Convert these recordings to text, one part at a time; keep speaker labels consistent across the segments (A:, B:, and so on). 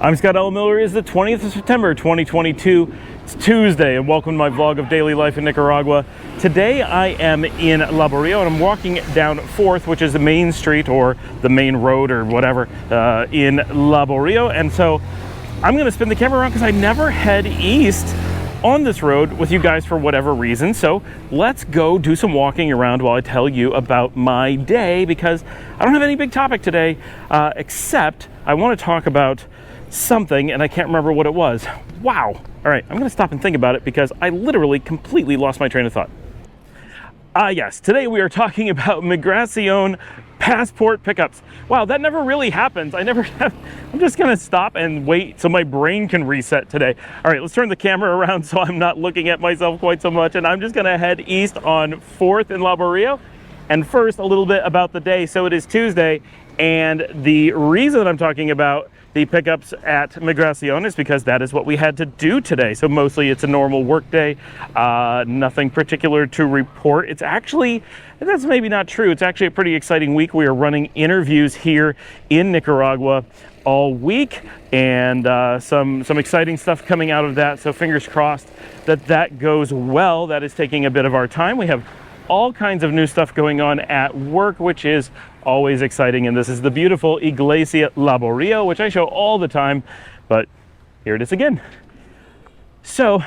A: I'm Scott L. Miller. It is the 20th of September, 2022. It's Tuesday, and welcome to my vlog of daily life in Nicaragua. Today I am in La Barrio, and I'm walking down 4th, which is the main street or the main road or whatever in La Barrio. And so I'm going to spin the camera around because I never head east on this road with you guys for whatever reason. So let's go do some walking around while I tell you about my day, because I don't have any big topic today, except I want to talk about something, and I can't remember what it was. Wow. All right, I'm going to stop and think about it because I literally completely lost my train of thought. Yes, today we are talking about Migracion passport pickups. Wow, that never really happens. I'm just going to stop and wait so my brain can reset today. All right, let's turn the camera around so I'm not looking at myself quite so much, and I'm just going to head east on 4th in La Barrio. And first, a little bit about the day. So it is Tuesday, and the reason I'm talking about the pickups at Migracion is because that is what we had to do today. So mostly it's a normal work day, nothing particular to report. It's actually, that's maybe not true. It's actually a pretty exciting week. We are running interviews here in Nicaragua all week, and some exciting stuff coming out of that. So fingers crossed that that goes well. That is taking a bit of our time. We have all kinds of new stuff going on at work, which is always exciting. And this is the beautiful Iglesia La Barrio, which I show all the time, but here it is again. So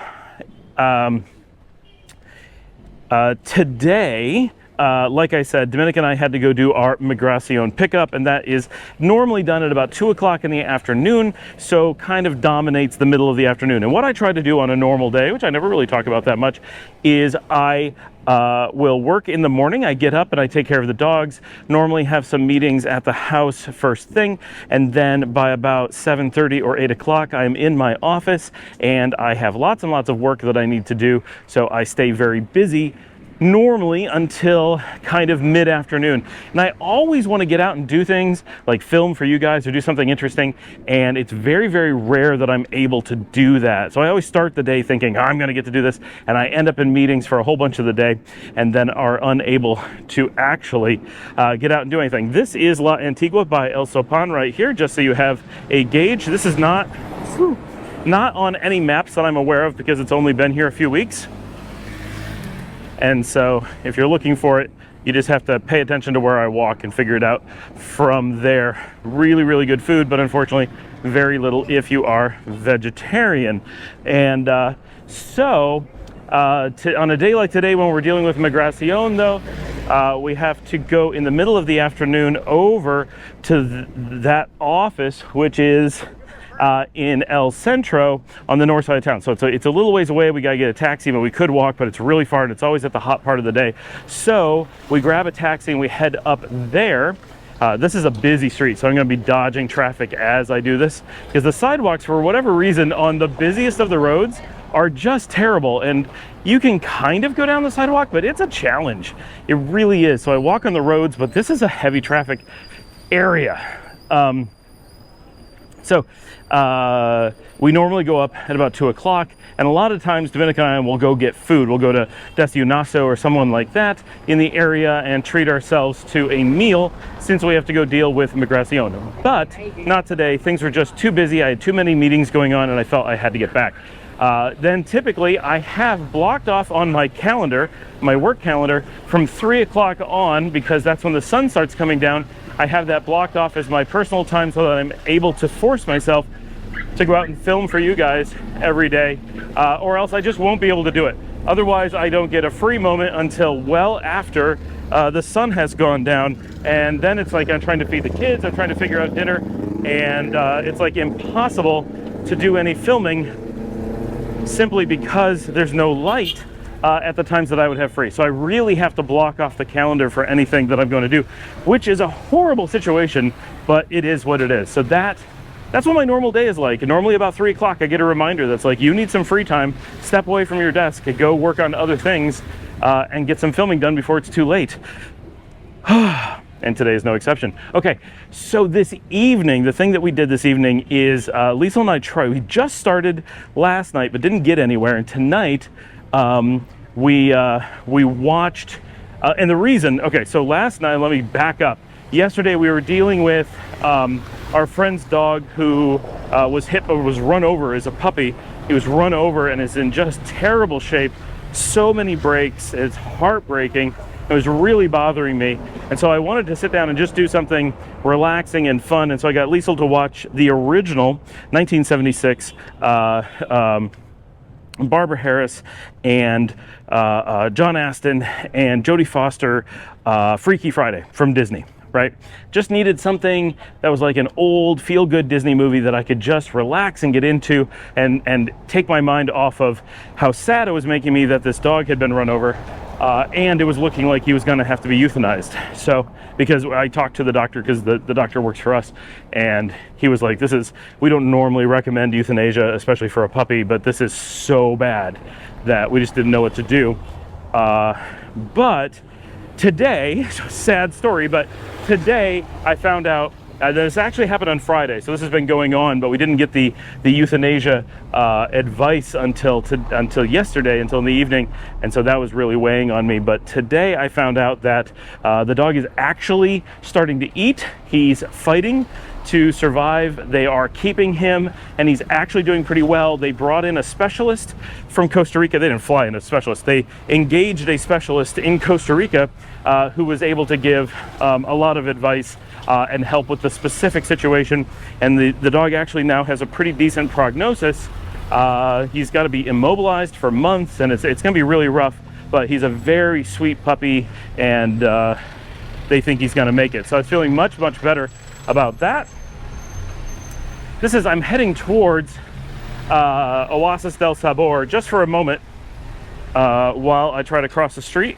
A: today, like I said, Dominic and I had to go do our Migracion pickup, and that is normally done at about 2 o'clock in the afternoon, so kind of dominates the middle of the afternoon. And what I try to do on a normal day, which I never really talk about that much, is I will work in the morning. I get up and I take care of the dogs, normally have some meetings at the house first thing, and then by about 7:30 or 8 o'clock, I'm in my office, and I have lots and lots of work that I need to do, so I stay very busy normally until kind of mid-afternoon. And I always want to get out and do things like film for you guys or do something interesting, and it's very, very rare that I'm able to do that. So I always start the day thinking, I'm going to get to do this, and I end up in meetings for a whole bunch of the day and then are unable to actually get out and do anything. This is La Antigua by El Sopan right here, just so you have a gauge. This is not on any maps that I'm aware of because it's only been here a few weeks. And so if you're looking for it, you just have to pay attention to where I walk and figure it out from there. Really, really good food, but unfortunately very little if you are vegetarian. And on a day like today when we're dealing with Migracion though, we have to go in the middle of the afternoon over to that office, which is in El Centro on the north side of town. So it's a little ways away. We got to get a taxi, but we could walk, but it's really far, and it's always at the hot part of the day. So we grab a taxi and we head up there. This is a busy street, so I'm going to be dodging traffic as I do this, because the sidewalks, for whatever reason, on the busiest of the roads are just terrible, and you can kind of go down the sidewalk, but it's a challenge. It really is. So I walk on the roads, but this is a heavy traffic area. We normally go up at about 2 o'clock, and a lot of times Dominic and I will go get food. We'll go to Desayunazo or someone like that in the area and treat ourselves to a meal, since we have to go deal with Migracion. But not today. Things were just too busy. I had too many meetings going on, and I felt I had to get back. Then typically I have blocked off on my calendar, my work calendar, from 3 o'clock on, because that's when the sun starts coming down. I have that blocked off as my personal time so that I'm able to force myself to go out and film for you guys every day, or else I just won't be able to do it. Otherwise, I don't get a free moment until well after the sun has gone down, and then it's like I'm trying to feed the kids, I'm trying to figure out dinner, and it's like impossible to do any filming simply because there's no light at the times that I would have free. So I really have to block off the calendar for anything that I'm going to do, which is a horrible situation, but it is what it is. So that's what my normal day is like. And normally about 3 o'clock, I get a reminder that's like, you need some free time, step away from your desk and go work on other things and get some filming done before it's too late. And today is no exception. Okay, so this evening, the thing that we did this evening is Lisa and I we just started last night but didn't get anywhere, and tonight we watched, and the reason, okay, so last night, let me back up. yesterday we were dealing with our friend's dog who was hit or was run over as a puppy. He was run over and is in just terrible shape. So many breaks. It's heartbreaking. It was really bothering me. And so I wanted to sit down and just do something relaxing and fun. And so I got Liesl to watch the original 1976 Barbara Harris and John Astin and Jodie Foster Freaky Friday from Disney. Right? Just needed something that was like an old feel-good Disney movie that I could just relax and get into and take my mind off of how sad it was making me that this dog had been run over and it was looking like he was going to have to be euthanized. So, because I talked to the doctor, because the doctor works for us, and he was like, we don't normally recommend euthanasia, especially for a puppy, but this is so bad that we just didn't know what to do. But today, sad story, but today I found out this actually happened on Friday, so this has been going on, but we didn't get the euthanasia advice until yesterday, until in the evening, and so that was really weighing on me. But today I found out that the dog is actually starting to eat. He's fighting to survive. They are keeping him, and he's actually doing pretty well. They brought in a specialist from Costa Rica. They didn't fly in a specialist. They engaged a specialist in Costa Rica who was able to give a lot of advice and help with the specific situation. And the dog actually now has a pretty decent prognosis. He's got to be immobilized for months, and it's going to be really rough, but he's a very sweet puppy, and they think he's going to make it. So I was feeling much, much better about that. I'm heading towards Oasis del Sabor just for a moment while I try to cross the street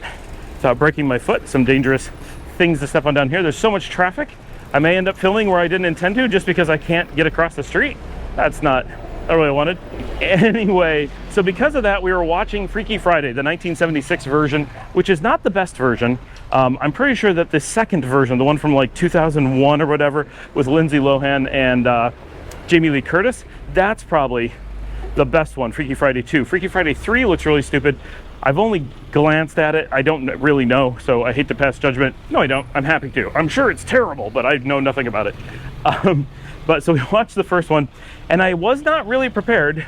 A: without breaking my foot. Some dangerous things to step on down here. There's so much traffic. I may end up filming where I didn't intend to just because I can't get across the street. That's not what I wanted. Anyway, so because of that, we were watching Freaky Friday, the 1976 version, which is not the best version. I'm pretty sure that the second version, the one from like 2001 or whatever, with Lindsay Lohan and Jamie Lee Curtis, that's probably the best one. Freaky Friday 2. Freaky Friday 3 looks really stupid. I've only glanced at it. I don't really know, so I hate to pass judgment. No, I don't. I'm happy to. I'm sure it's terrible, but I know nothing about it. But so we watched the first one, and I was not really prepared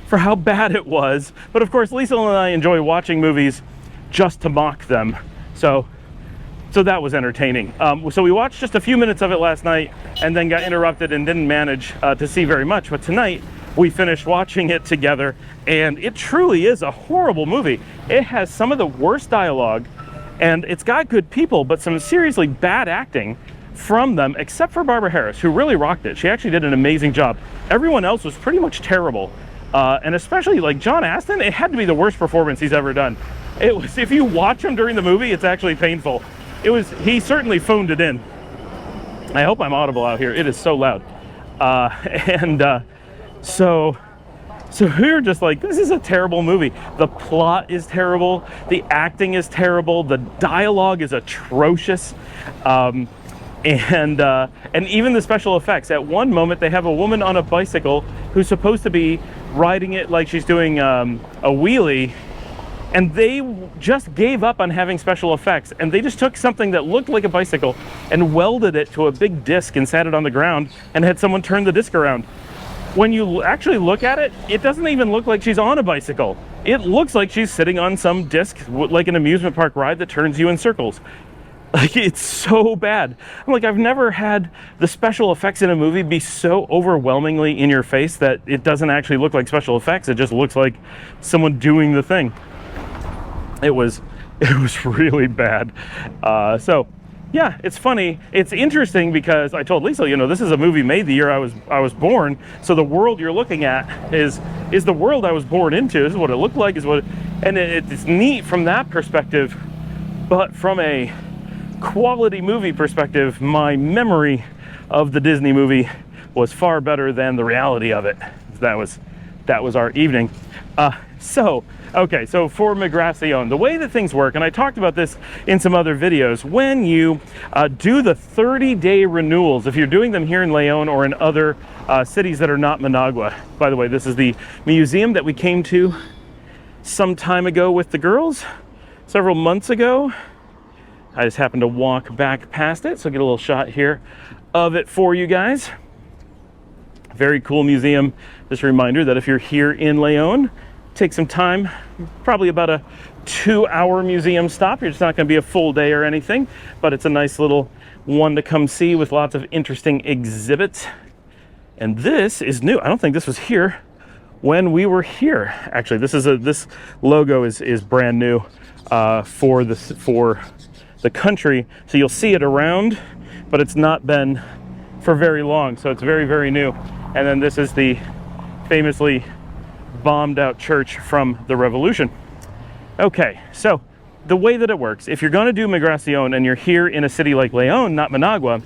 A: for how bad it was. But of course, Liesl and I enjoy watching movies just to mock them. So that was entertaining. So we watched just a few minutes of it last night and then got interrupted and didn't manage to see very much. But tonight we finished watching it together, and it truly is a horrible movie. It has some of the worst dialogue, and it's got good people, but some seriously bad acting from them, except for Barbara Harris, who really rocked it. She actually did an amazing job. Everyone else was pretty much terrible. And especially like John Astin, it had to be the worst performance he's ever done. It was, if you watch him during the movie, it's actually painful. He certainly phoned it in. I hope I'm audible out here. It is so loud. So we're just like, this is a terrible movie. The plot is terrible. The acting is terrible. The dialogue is atrocious. And even the special effects. At one moment, they have a woman on a bicycle who's supposed to be riding it like she's doing a wheelie, and they just gave up on having special effects, and they just took something that looked like a bicycle and welded it to a big disc and sat it on the ground and had someone turn the disc around. When you actually look at it, it doesn't even look like she's on a bicycle. It looks like she's sitting on some disc, like an amusement park ride that turns you in circles. Like, it's so bad. I'm like, I've never had the special effects in a movie be so overwhelmingly in your face that it doesn't actually look like special effects. It just looks like someone doing the thing. It was really bad. So yeah, it's funny. It's interesting because I told Liesl, this is a movie made the year I was born. So the world you're looking at is the world I was born into. This is what it looked like. It's neat from that perspective. But from a quality movie perspective, my memory of the Disney movie was far better than the reality of it. That was our evening. So for Migracion, the way that things work, and I talked about this in some other videos, when you do the 30-day renewals, if you're doing them here in Leon or in other cities that are not Managua. By the way, this is the museum that we came to some time ago with the girls, several months ago. I just happened to walk back past it, so get a little shot here of it for you guys. Very cool museum. Just a reminder that if you're here in Leon, take some time, probably about a 2-hour museum stop. It's not going to be a full day or anything, but it's a nice little one to come see with lots of interesting exhibits. And this is new. I don't think this was here when we were here. Actually, this logo is brand new for the country. So you'll see it around, but it's not been for very long. So it's very, very new. And then this is the famously bombed out church from the Revolution. Okay, so the way that it works, if you're going to do Migracion and you're here in a city like Leon, not Managua,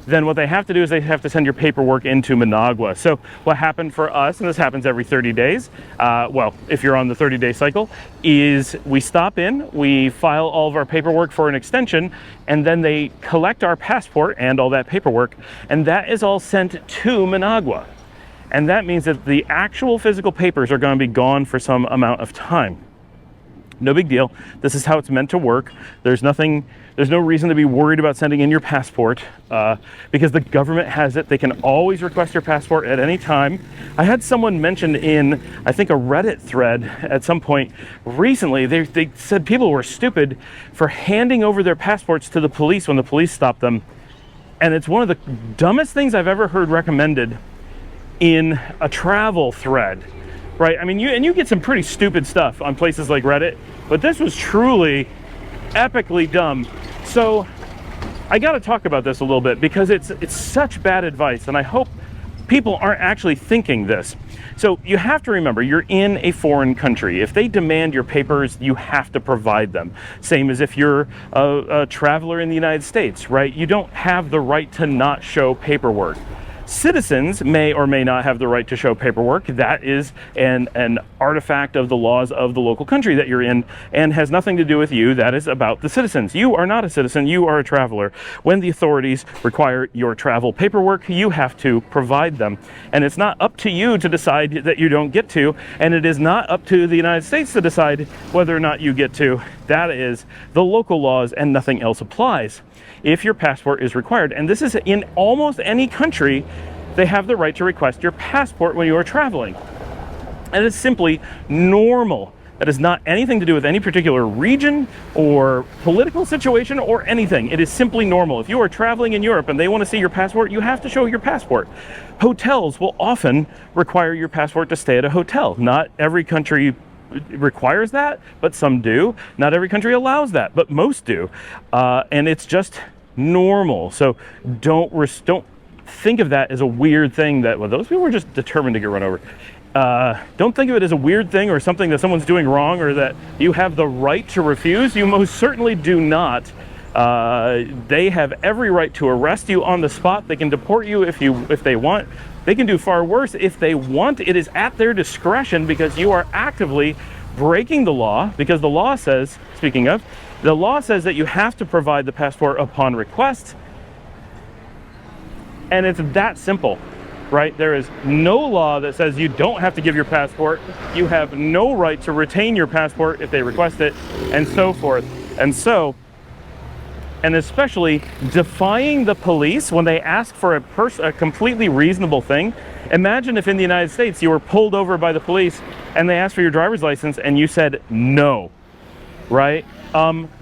A: then what they have to do is they have to send your paperwork into Managua. So what happened for us, and this happens every 30 days, well, if you're on the 30-day cycle, is we stop in, we file all of our paperwork for an extension, and then they collect our passport and all that paperwork, and that is all sent to Managua. And that means that the actual physical papers are going to be gone for some amount of time. No big deal. This is how it's meant to work. There's no reason to be worried about sending in your passport because the government has it. They can always request your passport at any time. I had someone mention in, I think, a Reddit thread at some point recently, they said people were stupid for handing over their passports to the police when the police stopped them. And it's one of the dumbest things I've ever heard recommended in a travel thread. Right? I mean, you get some pretty stupid stuff on places like Reddit, but this was truly epically dumb. So I got to talk about this a little bit because it's such bad advice, and I hope people aren't actually thinking this. So you have to remember, you're in a foreign country. If they demand your papers, you have to provide them. Same as if you're a traveler in the United States, right? You don't have the right to not show paperwork. Citizens may or may not have the right to show paperwork. That is an artifact of the laws of the local country that you're in and has nothing to do with you. That is about the citizens. You are not a citizen. You are a traveler. When the authorities require your travel paperwork, you have to provide them. And it's not up to you to decide that you don't get to, and it is not up to the United States to decide whether or not you get to. That is the local laws, and nothing else applies. If your passport is required, and this is in almost any country, they have the right to request your passport when you are traveling. And it's simply normal. That has not anything to do with any particular region or political situation or anything. It is simply normal. If you are traveling in Europe and they want to see your passport, you have to show your passport. Hotels will often require your passport to stay at a hotel. Not every country requires that, but some do. Not every country allows that, but most do. And it's just normal. So don't think of that as a weird thing that, well, those people were just determined to get run over. Don't think of it as a weird thing or something that someone's doing wrong or that you have the right to refuse. You most certainly do not. They have every right to arrest you on the spot. They can deport you if they want. They can do far worse if they want. It is at their discretion because you are actively breaking the law, because the law says, speaking of, the law says that you have to provide the passport upon request. And it's that simple, right? There is no law that says you don't have to give your passport. You have no right to retain your passport if they request it, and so forth. And especially defying the police when they ask for a completely reasonable thing. Imagine if in the United States you were pulled over by the police and they asked for your driver's license and you said no, right?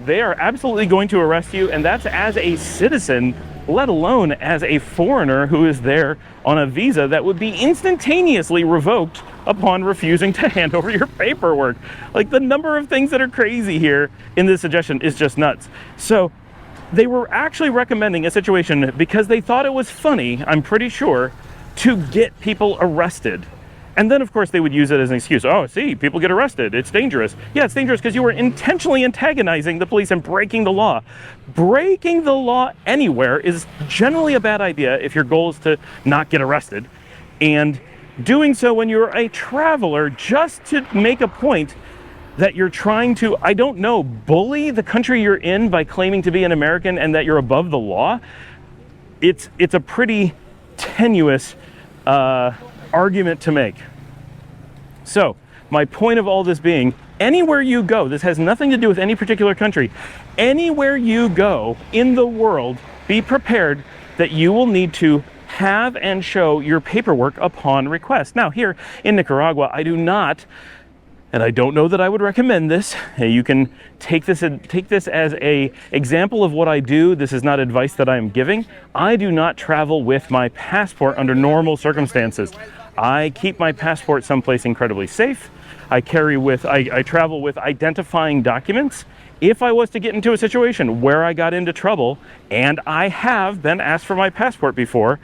A: They are absolutely going to arrest you, and that's as a citizen, let alone as a foreigner who is there on a visa that would be instantaneously revoked upon refusing to hand over your paperwork. Like, the number of things that are crazy here in this suggestion is just nuts. So they were actually recommending a situation because they thought it was funny, I'm pretty sure, to get people arrested. And then, of course, they would use it as an excuse. Oh, see, people get arrested. It's dangerous. Yeah, it's dangerous because you were intentionally antagonizing the police and breaking the law. Breaking the law anywhere is generally a bad idea if your goal is to not get arrested. And doing so when you're a traveler just to make a point that you're trying to, I don't know, bully the country you're in by claiming to be an American and that you're above the law, it's a pretty tenuous argument to make. So my point of all this being, Anywhere you go, this has nothing to do with any particular country. Anywhere you go in the world, be prepared that you will need to have and show your paperwork upon request. Now, here in Nicaragua, I do not, and I don't know that I would recommend this. You can take this as a example of what I do. This is not advice that I am giving. I do not travel with my passport under normal circumstances. I keep my passport someplace incredibly safe. I travel with identifying documents. If I was to get into a situation where I got into trouble, and I have been asked for my passport before,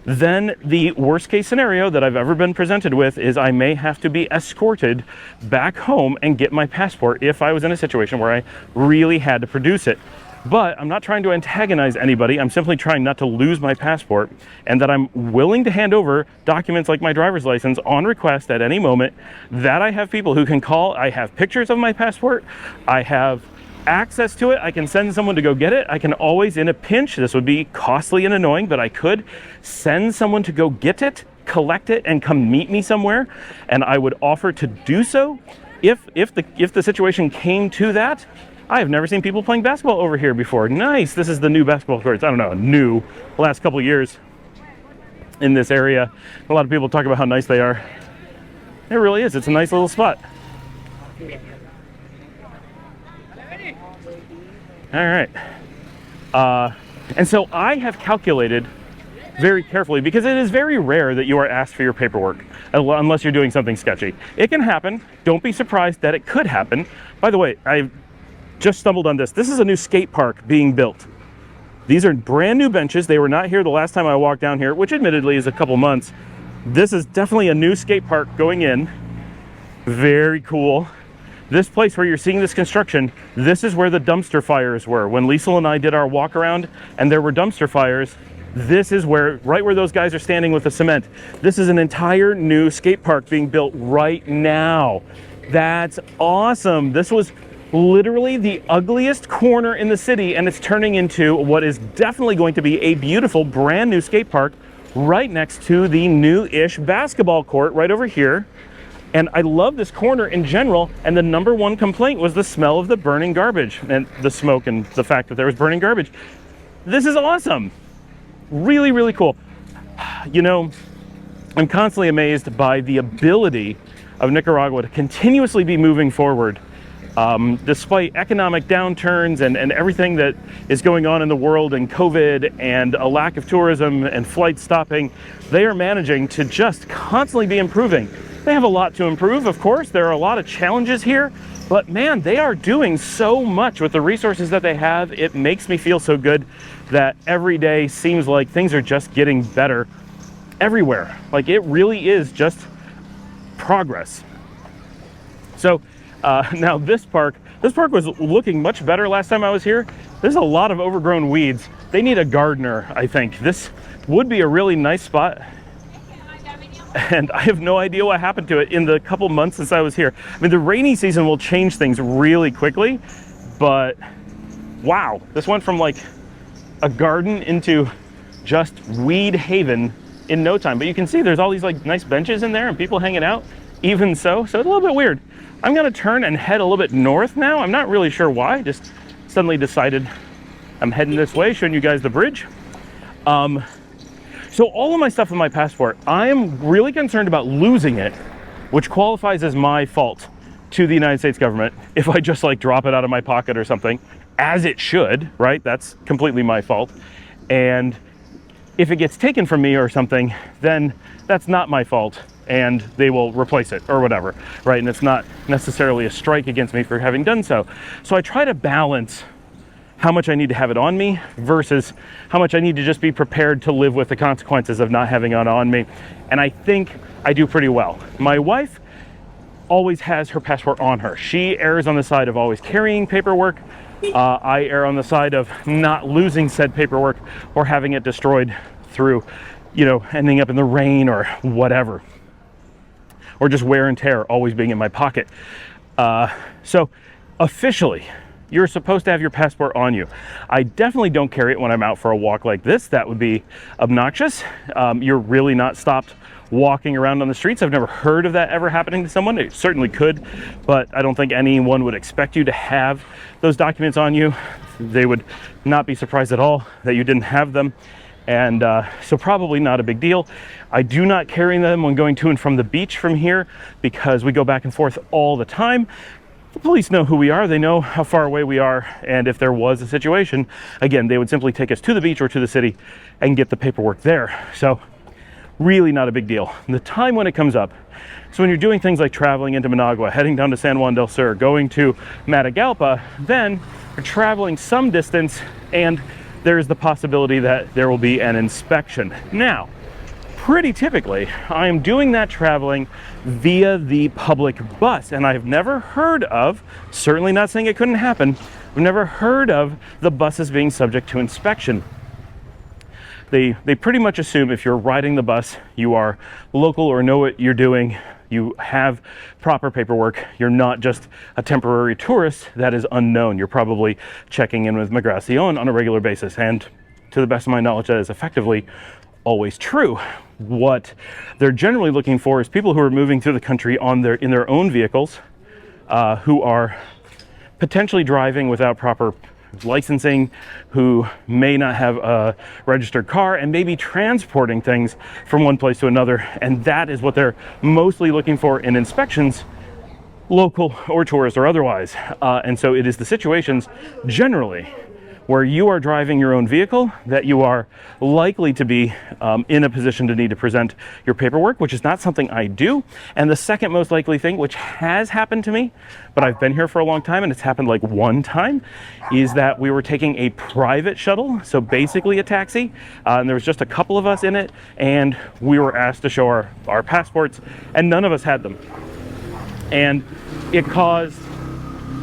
A: then the worst case scenario that I've ever been presented with is I may have to be escorted back home and get my passport if I was in a situation where I really had to produce it. But I'm not trying to antagonize anybody. I'm simply trying not to lose my passport, and that I'm willing to hand over documents like my driver's license on request at any moment, that I have people who can call. I have pictures of my passport. I have access to it. I can send someone to go get it. I can always, in a pinch, this would be costly and annoying, but I could send someone to go get it, collect it, and come meet me somewhere. And I would offer to do so if the situation came to that. I have never seen people playing basketball over here before. Nice. This is the new basketball courts. I don't know, new, the last couple of years in this area. A lot of people talk about how nice they are. It really is. It's a nice little spot. All right. And so I have calculated very carefully, because it is very rare that you are asked for your paperwork unless you're doing something sketchy. It can happen. Don't be surprised that it could happen. By the way, I just stumbled on this. This is a new skate park being built. These are brand new benches. They were not here the last time I walked down here, which admittedly is a couple months. This is definitely a new skate park going in. Very cool. This place where you're seeing this construction, this is where the dumpster fires were. When Liesl and I did our walk around and there were dumpster fires, this is where, right where those guys are standing with the cement. This is an entire new skate park being built right now. That's awesome. This was literally the ugliest corner in the city, and it's turning into what is definitely going to be a beautiful brand new skate park right next to the new-ish basketball court right over here. And I love this corner in general, and the number one complaint was the smell of the burning garbage and the smoke and the fact that there was burning garbage. This is awesome. Really, really cool. You know, I'm constantly amazed by the ability of Nicaragua to continuously be moving forward. Despite economic downturns and everything that is going on in the world, and COVID and a lack of tourism and flights stopping, they are managing to just constantly be improving. They have a lot to improve, of course. There are a lot of challenges here, but man, they are doing so much with the resources that they have. It makes me feel so good that every day seems like things are just getting better everywhere. Like, it really is just progress. So now this park was looking much better last time I was here. There's a lot of overgrown weeds. They need a gardener, I think. This would be a really nice spot. And I have no idea what happened to it in the couple months since I was here. I mean, the rainy season will change things really quickly, but wow, this went from like a garden into just weed haven in no time. But you can see there's all these like nice benches in there and people hanging out, even so it's a little bit weird. I'm gonna turn and head a little bit north now. I'm not really sure why, just suddenly decided I'm heading this way, showing you guys the bridge. So all of my stuff in my passport, I am really concerned about losing it, which qualifies as my fault to the United States government if I just like drop it out of my pocket or something, as it should, right? That's completely my fault. And if it gets taken from me or something, then that's not my fault, and they will replace it or whatever, right? And it's not necessarily a strike against me for having done so. So I try to balance how much I need to have it on me versus how much I need to just be prepared to live with the consequences of not having it on me. And I think I do pretty well. My wife always has her passport on her. She errs on the side of always carrying paperwork. I err on the side of not losing said paperwork or having it destroyed through, you know, ending up in the rain or whatever. Or just wear and tear always being in my pocket. So officially, you're supposed to have your passport on you. I definitely don't carry it when I'm out for a walk like this. That would be obnoxious. You're really not stopped walking around on the streets. I've never heard of that ever happening to someone. It certainly could, but I don't think anyone would expect you to have those documents on you. They would not be surprised at all that you didn't have them. And so probably not a big deal. I do not carry them when going to and from the beach from here because we go back and forth all the time. The police know who we are, they know how far away we are, and if there was a situation, again, they would simply take us to the beach or to the city and get the paperwork there. So really not a big deal. The time when it comes up, so when you're doing things like traveling into Managua, heading down to San Juan del Sur, going to Matagalpa, then you're traveling some distance and there's the possibility that there will be an inspection. Now, pretty typically, I am doing that traveling via the public bus, and I've never heard of, certainly not saying it couldn't happen, I've never heard of the buses being subject to inspection. They pretty much assume if you're riding the bus, you are local or know what you're doing, you have proper paperwork, you're not just a temporary tourist that is unknown. You're probably checking in with Migracion on a regular basis, and to the best of my knowledge, that is effectively always true. What they're generally looking for is people who are moving through the country in their own vehicles, who are potentially driving without proper licensing, who may not have a registered car, and may be transporting things from one place to another. And that is what they're mostly looking for in inspections, local or tourist or otherwise. And so it is the situations generally where you are driving your own vehicle that you are likely to be in a position to need to present your paperwork, which is not something I do. And the second most likely thing, which has happened to me, but I've been here for a long time and it's happened like one time, is that we were taking a private shuttle, so basically a taxi, and there was just a couple of us in it, and we were asked to show our passports, and none of us had them. And it caused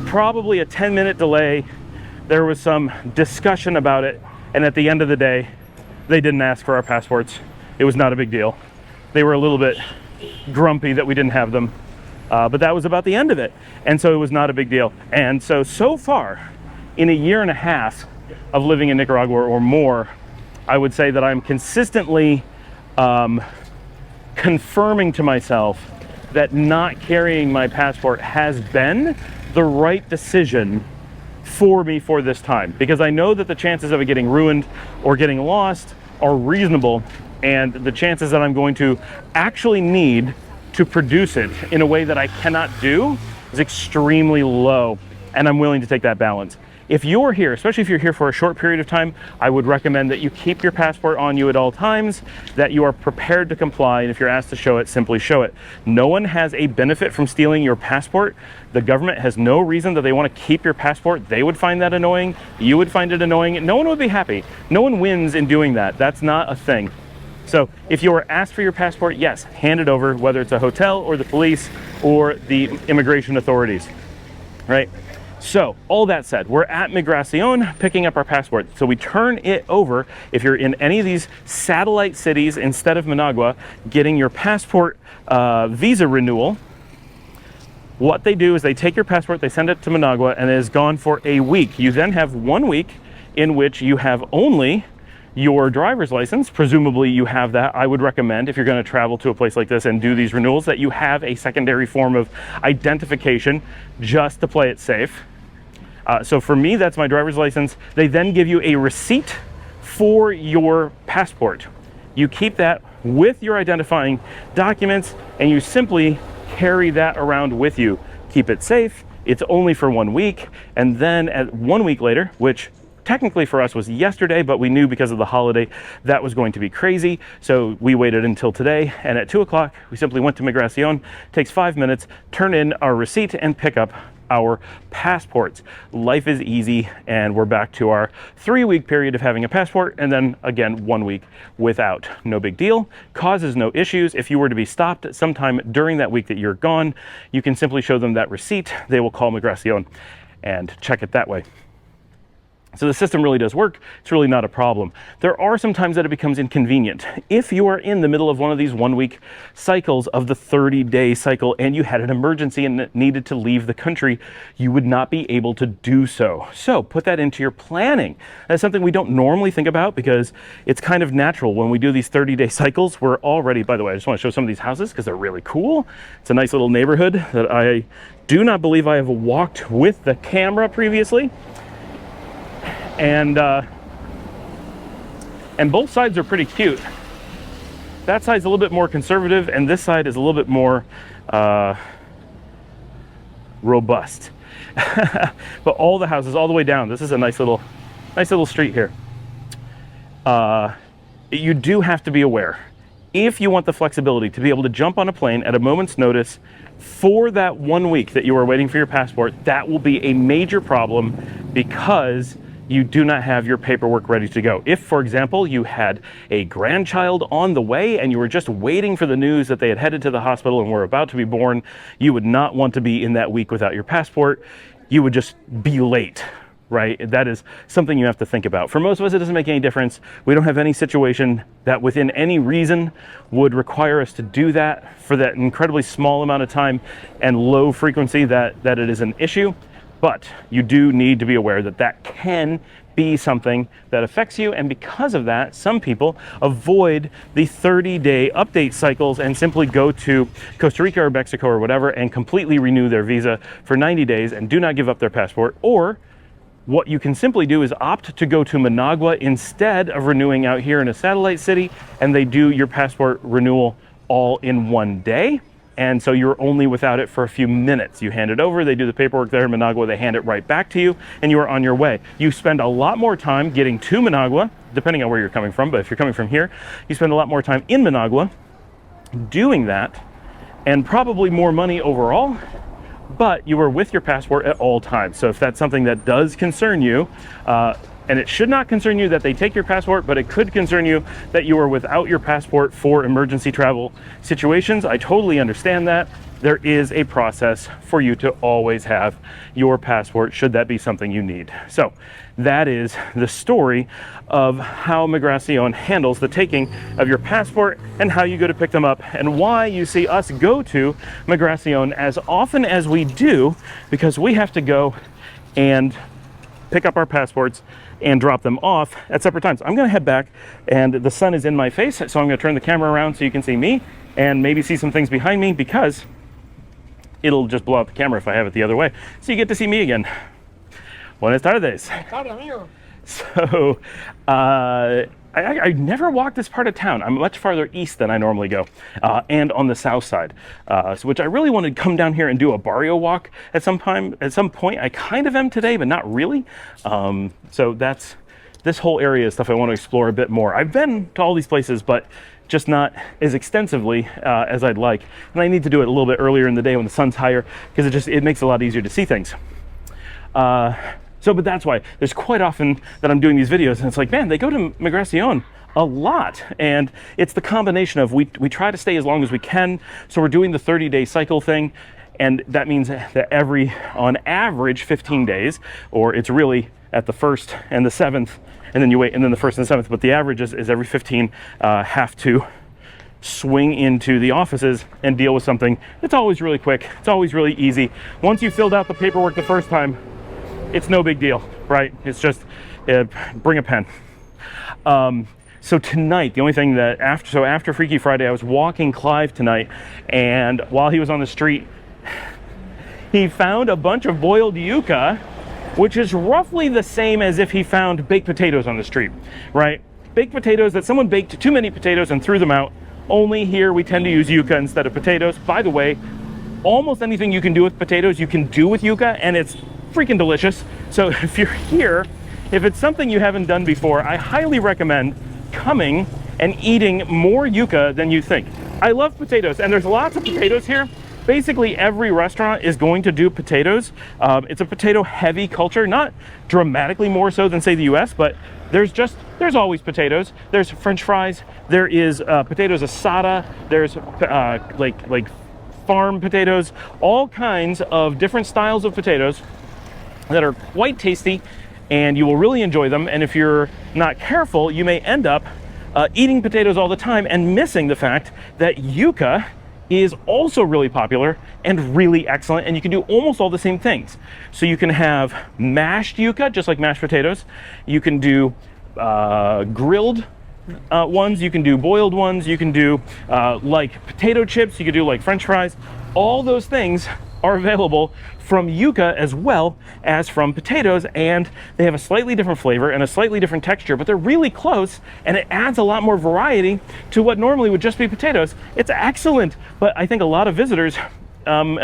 A: probably a 10-minute delay. There was some discussion about it, and at the end of the day, they didn't ask for our passports. It was not a big deal. They were a little bit grumpy that we didn't have them, but that was about the end of it. And so it was not a big deal. And so far, in a year and a half of living in Nicaragua or more, I would say that I'm consistently confirming to myself that not carrying my passport has been the right decision for me for this time, because I know that the chances of it getting ruined or getting lost are reasonable, and the chances that I'm going to actually need to produce it in a way that I cannot do is extremely low, and I'm willing to take that balance. If you're here, especially if you're here for a short period of time, I would recommend that you keep your passport on you at all times, that you are prepared to comply, and if you're asked to show it, simply show it. No one has a benefit from stealing your passport. The government has no reason that they want to keep your passport. They would find that annoying. You would find it annoying. No one would be happy. No one wins in doing that. That's not a thing. So if you are asked for your passport, yes, hand it over, whether it's a hotel or the police or the immigration authorities, right? So all that said, we're at Migracion picking up our passport. So we turn it over. If you're in any of these satellite cities instead of Managua, getting your passport visa renewal, what they do is they take your passport, they send it to Managua, and it is gone for a week. You then have 1 week in which you have only your driver's license. Presumably you have that. I would recommend, if you're going to travel to a place like this and do these renewals, that you have a secondary form of identification just to play it safe. So for me, that's my driver's license. They then give you a receipt for your passport. You keep that with your identifying documents, and you simply carry that around with you. Keep it safe. It's only for 1 week. And then at 1 week later, which technically for us was yesterday, but we knew because of the holiday that was going to be crazy. So we waited until today, and at 2 o'clock, we simply went to Migracion. Takes 5 minutes, turn in our receipt, and pick up our passports. Life is easy, and we're back to our 3-week period of having a passport, and then again 1 week without. No big deal, causes no issues. If you were to be stopped sometime during that week that you're gone, you can simply show them that receipt. They will call Migracion and check it that way. So the system really does work. It's really not a problem. There are some times that it becomes inconvenient. If you are in the middle of one of these 1-week cycles of the 30-day cycle and you had an emergency and needed to leave the country, you would not be able to do so. So put that into your planning. That's something we don't normally think about because it's kind of natural when we do these 30-day cycles. We're already, by the way, I just want to show some of these houses because they're really cool. It's a nice little neighborhood that I do not believe I have walked with the camera previously. And both sides are pretty cute. That side's a little bit more conservative, and this side is a little bit more robust. But all the houses, all the way down, this is a nice little street here. You do have to be aware. If you want the flexibility to be able to jump on a plane at a moment's notice for that 1 week that you are waiting for your passport, that will be a major problem because you do not have your paperwork ready to go. If, for example, you had a grandchild on the way and you were just waiting for the news that they had headed to the hospital and were about to be born, you would not want to be in that week without your passport. You would just be late, right? That is something you have to think about. For most of us, it doesn't make any difference. We don't have any situation that within any reason would require us to do that for that incredibly small amount of time and low frequency that it is an issue. But you do need to be aware that that can be something that affects you, and because of that, some people avoid the 30-day update cycles and simply go to Costa Rica or Mexico or whatever and completely renew their visa for 90 days and do not give up their passport. Or what you can simply do is opt to go to Managua instead of renewing out here in a satellite city, and they do your passport renewal all in one day. And so you're only without it for a few minutes. You hand it over, they do the paperwork there in Managua, they hand it right back to you, and you are on your way. You spend a lot more time getting to Managua, depending on where you're coming from, but if you're coming from here, you spend a lot more time in Managua doing that, and probably more money overall, but you are with your passport at all times. So if that's something that does concern you, and it should not concern you that they take your passport, but it could concern you that you are without your passport for emergency travel situations, I totally understand that. There is a process for you to always have your passport should that be something you need. So that is the story of how Migracion handles the taking of your passport and how you go to pick them up and why you see us go to Migracion as often as we do, because we have to go and pick up our passports and drop them off at separate times. I'm gonna head back, and the sun is in my face, so I'm gonna turn the camera around so you can see me and maybe see some things behind me, because it'll just blow out the camera if I have it the other way. So you get to see me again. Buenas tardes. So, I never walked this part of town. I'm much farther east than I normally go, and on the south side, which I really wanted to come down here and do a barrio walk at some point. I kind of am today, but not really. So that's this whole area is stuff I want to explore a bit more. I've been to all these places, but just not as extensively as I'd like. And I need to do it a little bit earlier in the day when the sun's higher, because it makes it a lot easier to see things. But that's why there's quite often that I'm doing these videos and it's like, man, they go to Migracion a lot. And it's the combination of we try to stay as long as we can. So we're doing the 30-day cycle thing. And that means that on average, 15 days, or it's really at the 1st and the 7th, and then you wait, and then the 1st and the 7th. But the average is every 15 have to swing into the offices and deal with something. It's always really quick. It's always really easy. Once you filled out the paperwork the first time, it's no big deal, right? It's just bring a pen. So tonight, the only thing that after Freaky Friday, I was walking Clive tonight, and while he was on the street, he found a bunch of boiled yuca, which is roughly the same as if he found baked potatoes on the street, right? Baked potatoes that someone baked too many potatoes and threw them out. Only here we tend to use yuca instead of potatoes. By the way, almost anything you can do with potatoes, you can do with yuca, and it's freaking delicious. So if you're here, if it's something you haven't done before, I highly recommend coming and eating more yuca than you think. I love potatoes, and there's lots of potatoes here. Basically every restaurant is going to do potatoes. It's a potato heavy culture, not dramatically more so than say the US, but there's always potatoes. There's French fries, there is potatoes asada, there's like farm potatoes, all kinds of different styles of potatoes that are quite tasty and you will really enjoy them. And if you're not careful, you may end up eating potatoes all the time and missing the fact that yuca is also really popular and really excellent, and you can do almost all the same things. So you can have mashed yuca, just like mashed potatoes. You can do grilled ones, you can do boiled ones, you can do like potato chips, you can do like French fries. All those things are available from yuca as well as from potatoes, and they have a slightly different flavor and a slightly different texture, but they're really close, and it adds a lot more variety to what normally would just be potatoes. It's excellent, but I think a lot of visitors and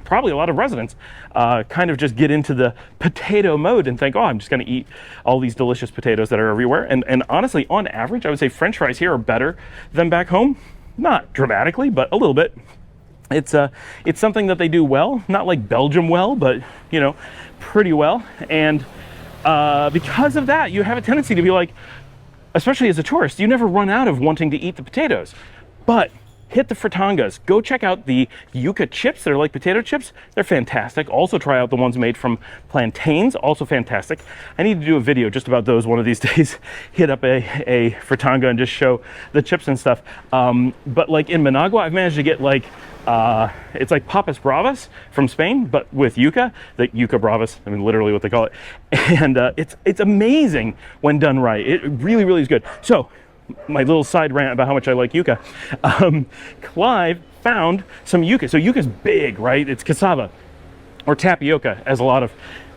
A: probably a lot of residents kind of just get into the potato mode and think, oh, I'm just going to eat all these delicious potatoes that are everywhere. And honestly, on average, I would say French fries here are better than back home. Not dramatically, but a little bit. It's something that they do well, not like Belgium well, but you know, pretty well. And because of that, you have a tendency to be like, especially as a tourist, you never run out of wanting to eat the potatoes. But hit the fritangas. Go check out the yuca chips. They're like potato chips. They're fantastic. Also try out the ones made from plantains. Also fantastic. I need to do a video just about those one of these days. Hit up a fritanga and just show the chips and stuff. But like in Managua, I've managed to get like it's like papas bravas from Spain, but with yuca, the yuca bravas, I mean, literally what they call it. And it's amazing when done right. It really, really is good. So my little side rant about how much I like yuca. Clive found some yuca. So yuca's big, right? It's cassava or tapioca, as a lot of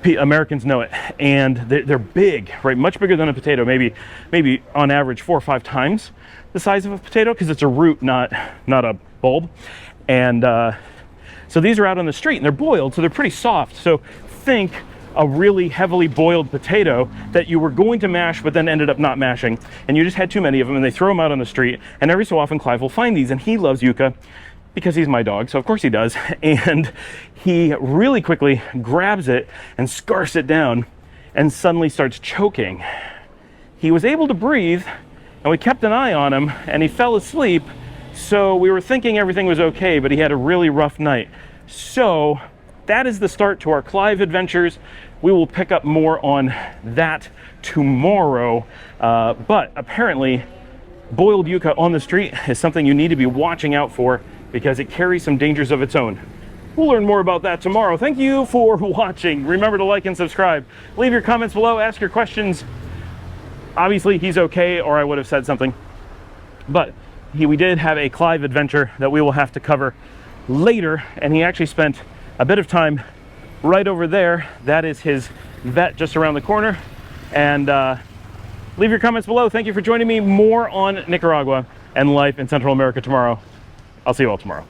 A: Americans know it. And they're big, right? Much bigger than a potato, maybe on average 4 or 5 times the size of a potato, because it's a root, not a bulb. And so these are out on the street and they're boiled, so they're pretty soft. So think a really heavily boiled potato that you were going to mash but then ended up not mashing, and you just had too many of them, and they throw them out on the street. And every so often Clive will find these, and he loves yuca because he's my dog, so of course he does. And he really quickly grabs it and scarfs it down and suddenly starts choking. He was able to breathe, and we kept an eye on him, and he fell asleep. So we were thinking everything was okay, but he had a really rough night. So that is the start to our Clive adventures. We will pick up more on that tomorrow. But apparently, boiled yuca on the street is something you need to be watching out for, because it carries some dangers of its own. We'll learn more about that tomorrow. Thank you for watching. Remember to like and subscribe. Leave your comments below, ask your questions. Obviously, he's okay, or I would have said something. But we did have a Clive adventure that we will have to cover later, and he actually spent a bit of time right over there. That is his vet just around the corner. And leave your comments below. Thank you for joining me. More on Nicaragua and life in Central America tomorrow. I'll see you all tomorrow.